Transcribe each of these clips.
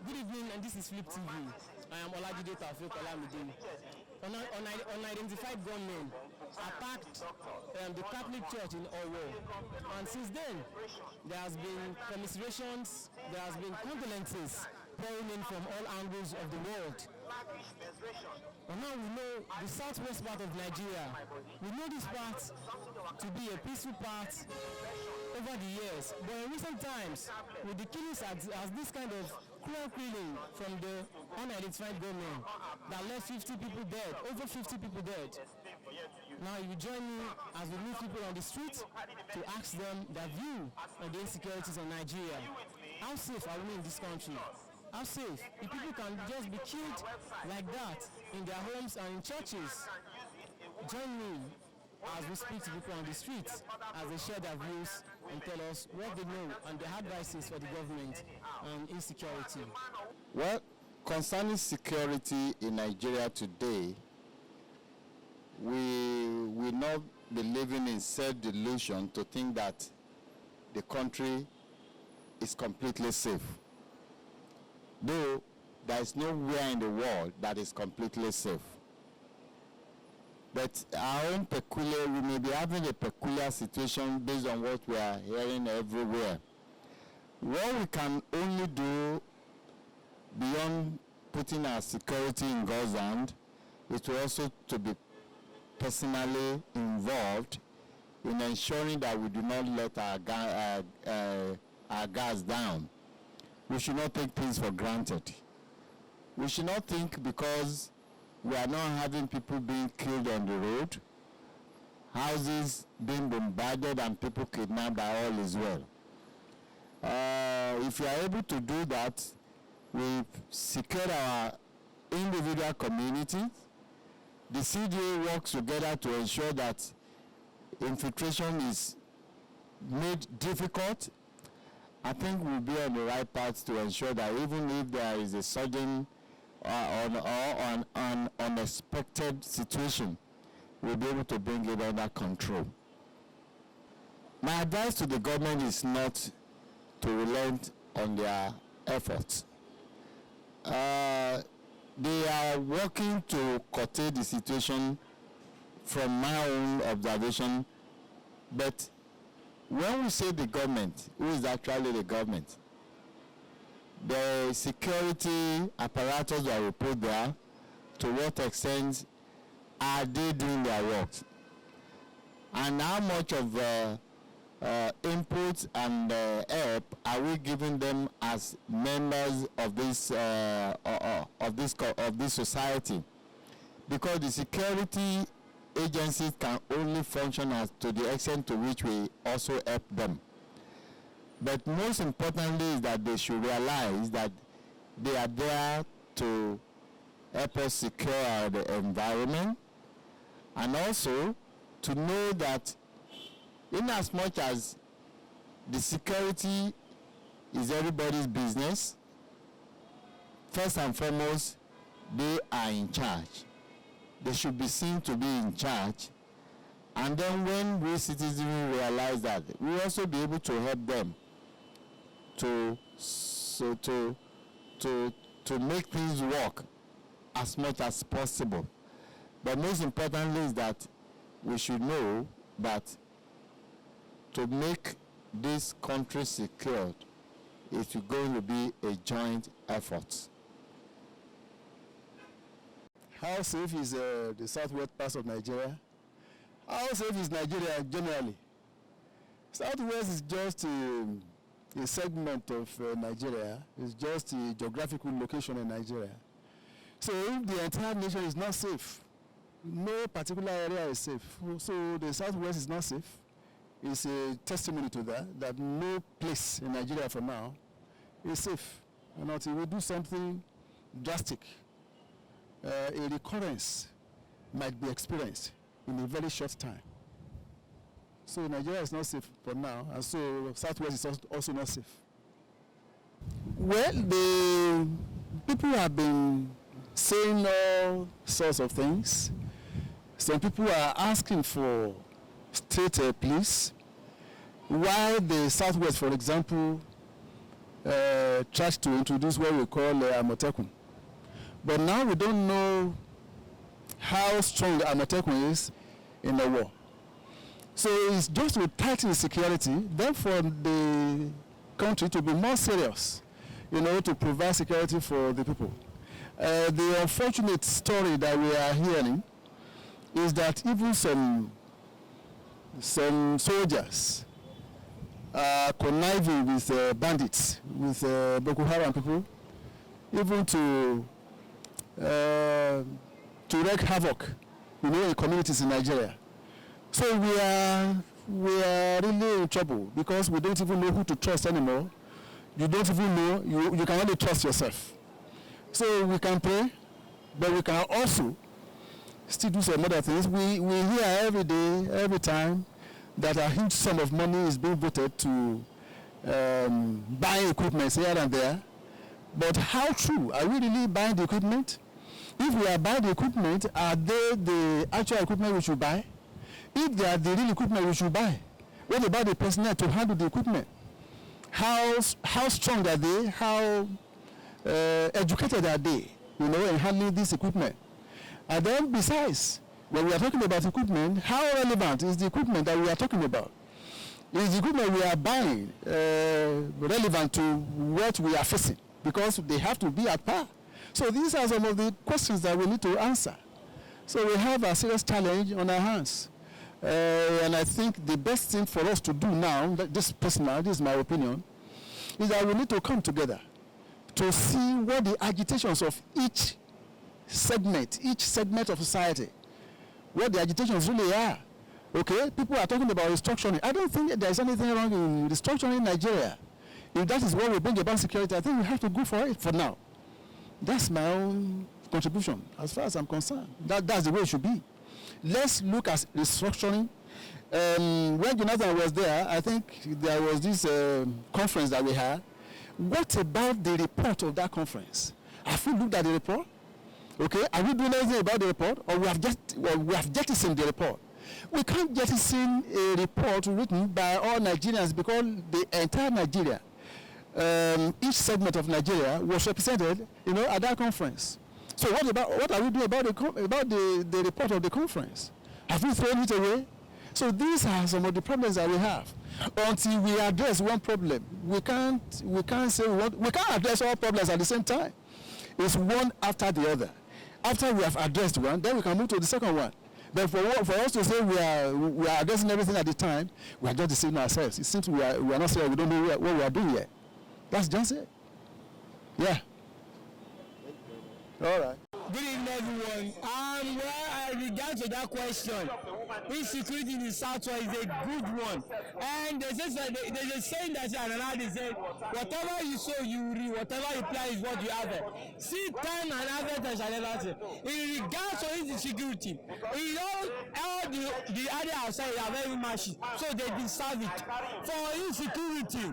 Good evening, and this is Flip TV. I am Olajide Taofeek Olamide. Unidentified gunmen attacked the Catholic Church in Owo, and since then there has been commiserations, there has been condolences pouring in from all angles of the world. And now we know the southwest part of Nigeria. We know this part to be a peaceful part over the years, but in recent times, with the killings as this kind of cruel killing from the unidentified gunmen that left 50 people dead, over 50 people dead. Now you join me as we meet people on the street to ask them their view on the insecurities in Nigeria. How safe are we in this country? How safe? If people can just be killed like that in their homes and in churches. Join me as we speak to people on the streets as they share their views and tell us what they know and their advices for the government on insecurity. Well, concerning security in Nigeria today, we will not be living in self-delusion to think that the country is completely safe. Though there is nowhere in the world that is completely safe. But our own we may be having a peculiar situation based on what we are hearing everywhere. What we can only do beyond putting our security in God's hand is to also to be personally involved in ensuring that we do not let our guards down. We should not take things for granted. We should not think because we are not having people being killed on the road, houses being bombarded and people kidnapped, by all is well. If we are able to do that, we've secured our individual communities. The CDA works together to ensure that infiltration is made difficult. I think we'll be on the right path to ensure that even if there is a sudden or unexpected situation, we'll be able to bring it under control. My advice to the government is not to relent on their efforts. They are working to curtail the situation from my own observation, but when we say the government, who is actually the government? The security apparatus that we put there, to what extent are they doing their work? And how much of input and help are we giving them as members of this society? Because the security agencies can only function as to the extent to which we also help them. But most importantly is that they should realize that they are there to help us secure the environment, and also to know that in as much as the security is everybody's business, first and foremost, they are in charge. They should be seen to be in charge. And then when we citizens realize that, we also be able to help them to make things work as much as possible. But most importantly is that we should know that to make this country secured, it is going to be a joint effort. How safe is the southwest part of Nigeria? How safe is Nigeria generally? Southwest is just a segment of Nigeria. It's just a geographical location in Nigeria. So if the entire nation is not safe, no particular area is safe. So the southwest is not safe. It's a testimony to that no place in Nigeria for now is safe. And until we do something drastic, a recurrence might be experienced in a very short time. So Nigeria is not safe for now, and so Southwest is also not safe. Well, the people have been saying all sorts of things. Some people are asking for state police, while the Southwest, for example, tried to introduce what we call Amotekun. But now we don't know how strong Amotekun is in the war. So it's just to tighten the security, then for the country to be more serious, to provide security for the people. The unfortunate story that we are hearing is that even some soldiers are conniving with bandits, with Boko Haram people, even to wreak havoc, in communities in Nigeria. So we are really in trouble because we don't even know who to trust anymore. You don't even know, you can only trust yourself. So we can pray, but we can also still do some other things. We hear every day, every time, that a huge sum of money is being voted to buy equipment here and there. But how true? Are we really buying the equipment? If we are buying the equipment, are they the actual equipment we should buy? If they are the real equipment we should buy, what about the personnel to handle the equipment? How strong are they? How educated are they, in handling this equipment? And then besides, when we are talking about equipment, how relevant is the equipment that we are talking about? Is the equipment we are buying relevant to what we are facing? Because they have to be at par. So these are some of the questions that we need to answer. So we have a serious challenge on our hands. And I think the best thing for us to do now, this is my opinion, is that we need to come together to see what the agitations of each segment of society, what the agitations really are. Okay, people are talking about restructuring. I don't think there's anything wrong in restructuring Nigeria. If that is what will bring about security, I think we have to go for it for now. That's my own contribution as far as I'm concerned. That's the way it should be. Let's look at restructuring. When Jonathan was there, I think there was this conference that we had. What about the report of that conference? Have we looked at the report? Okay, are we doing anything about the report, or we have jettisoned the report? We can't jettison a report written by all Nigerians because the entire Nigeria, each segment of Nigeria was represented, at that conference. So what are we doing about the report of the conference? Have we thrown it away? So these are some of the problems that we have. Until we address one problem, we can't address all problems at the same time. It's one after the other. After we have addressed one, then we can move to the second one. But for us to say we are addressing everything at the time, we are just deceiving ourselves. It seems we are not saying we don't know what we are doing yet. That's just it. Yeah. All right. Good evening, everyone. Well, regards to that question, insecurity in the Southwest is a good one. And there's a saying that they say, whatever you sow, you reap. Whatever you plant is what you harvest. See, time and harvest and shall never say. In regards to insecurity, all the area outside are very mashy, so they deserve it. For insecurity,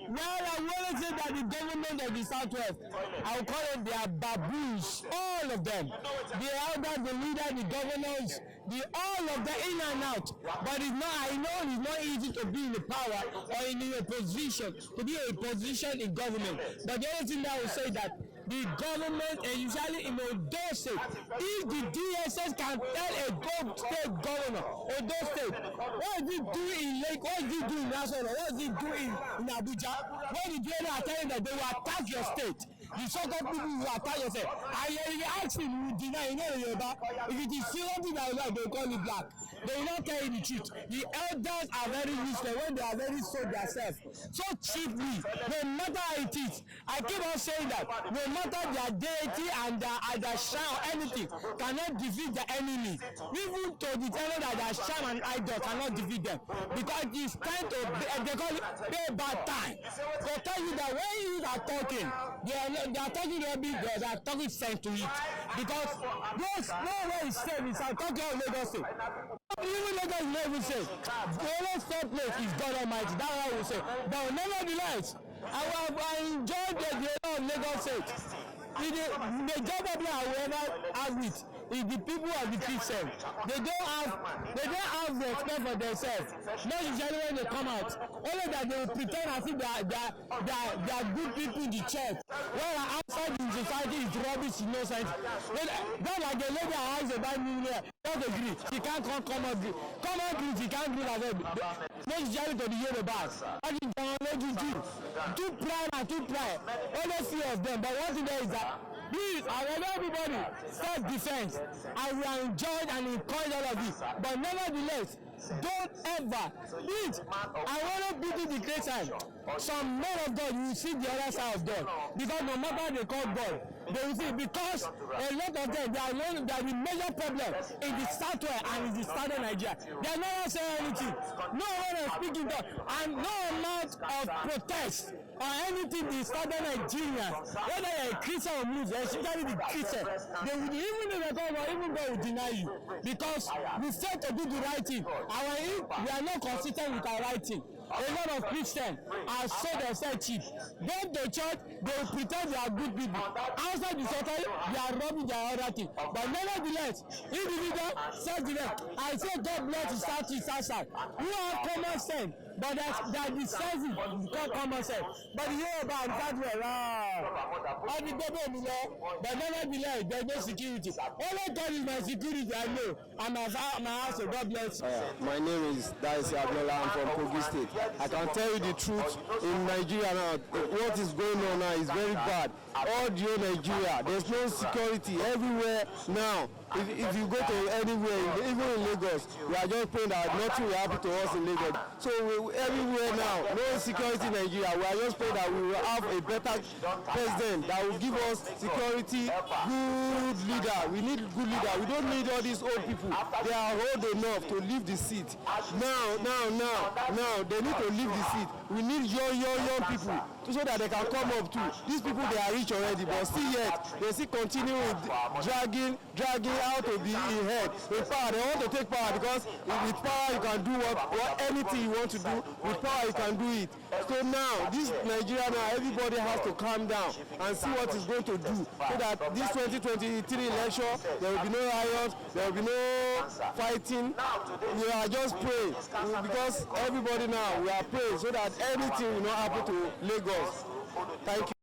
well, I want to say that the government of the Southwest, I will call it their baboons, all of them. The elders, the leaders, the governors, all of them in and out. But I know it's not easy to be in the power or in a position, to be in a position in government. But the only thing that I will say that the government, and usually in Ondo State, if the DSS can tell a state governor, Ondo State, what is it doing in Lake, what is it doing in Nassau, what is it doing in Abuja, when the DSS are telling that they will attack your state, the so-called people will attack your state, and you ask him, you will deny, if it is something that is like, they will call it black. They will not tell you the truth. The elders are very useless when they are very sold themselves so cheaply, no matter how it is. I keep on saying that no matter their deity and their shrine or anything cannot defeat the enemy. Even to the extent that their shrine and idol cannot defeat them, because it is time to they call it pay back time. They tell you that when you are talking, they are talking rubbish, they are talking sense to it, because nowhere is safe. It's talking of Lagos State. Even Lagos is not even safe. The only safe place is God Almighty. That's what I will say. But nevertheless, I enjoyed the of Lagos State. The job I will ever have with is the people of the Christian. They don't have respect for themselves. Not usually when they come out. Only that they will pretend as if they are good people in the church. While outside in society is rubbish, innocent. Don't like the lady I asked about me here. Don't agree. She can't come agree. Come agree, she can't agree like that. Most jelly to the Yorubas. What is going on? Too proud and too proud. Only few of them. But one thing there is that please, I want everybody self-defense. I will enjoy and encourage all of this. But nevertheless, don't ever please. I want to be the Christian. Some men of God, you will see the other side of God. Because no matter they call God, they will see, because a lot of them, there is major problem in the southwest and in the southern Nigeria. They are not saying anything. No one is speaking God. And no amount of protest or anything in southern Nigeria, whether you are a Christian or Muslim, especially the Christian, they will, even if they come or even God will deny you. Because we fail to do the right thing. We are not consistent with our right thing. A lot of Christians are sold themselves cheap. Then the church, they will pretend they are good people. Outside the society, they are robbing their other thing. But nevertheless, individual, self-defense. I say God bless the Southeast outside. You have common sense, but that the sense is called common sense. But the Yoruba and Southwest, all the baby but nevertheless, there is no security. Only God is my security, I know. And my house, so God bless you. My name is Daisy Abiola. I'm from Kogi State. I can tell you the truth, in Nigeria now, what is going on now is very bad. All the Nigeria, there's no security everywhere now. If you go to anywhere, even in Lagos, we are just praying that nothing will happen to us in Lagos. So everywhere now, no security in Nigeria. We are just praying that we will have a better president that will give us security, good leader. We need good leader. We don't need all these old people. They are old enough to leave the seat. Now, they need to leave the seat. We need young people so that they can come up too. These people, they are rich already, but still yet, they still continue with dragging out to be in head. With power, they want to take power because with power you can do what anything you want to do. With power you can do it. So now, this Nigeria now, everybody has to calm down and see what it's going to do, so that this 2023 election, there will be no riots, there will be no fighting. We are just praying because everybody now, we are praying so that anything will not happen to Lagos. Thank you.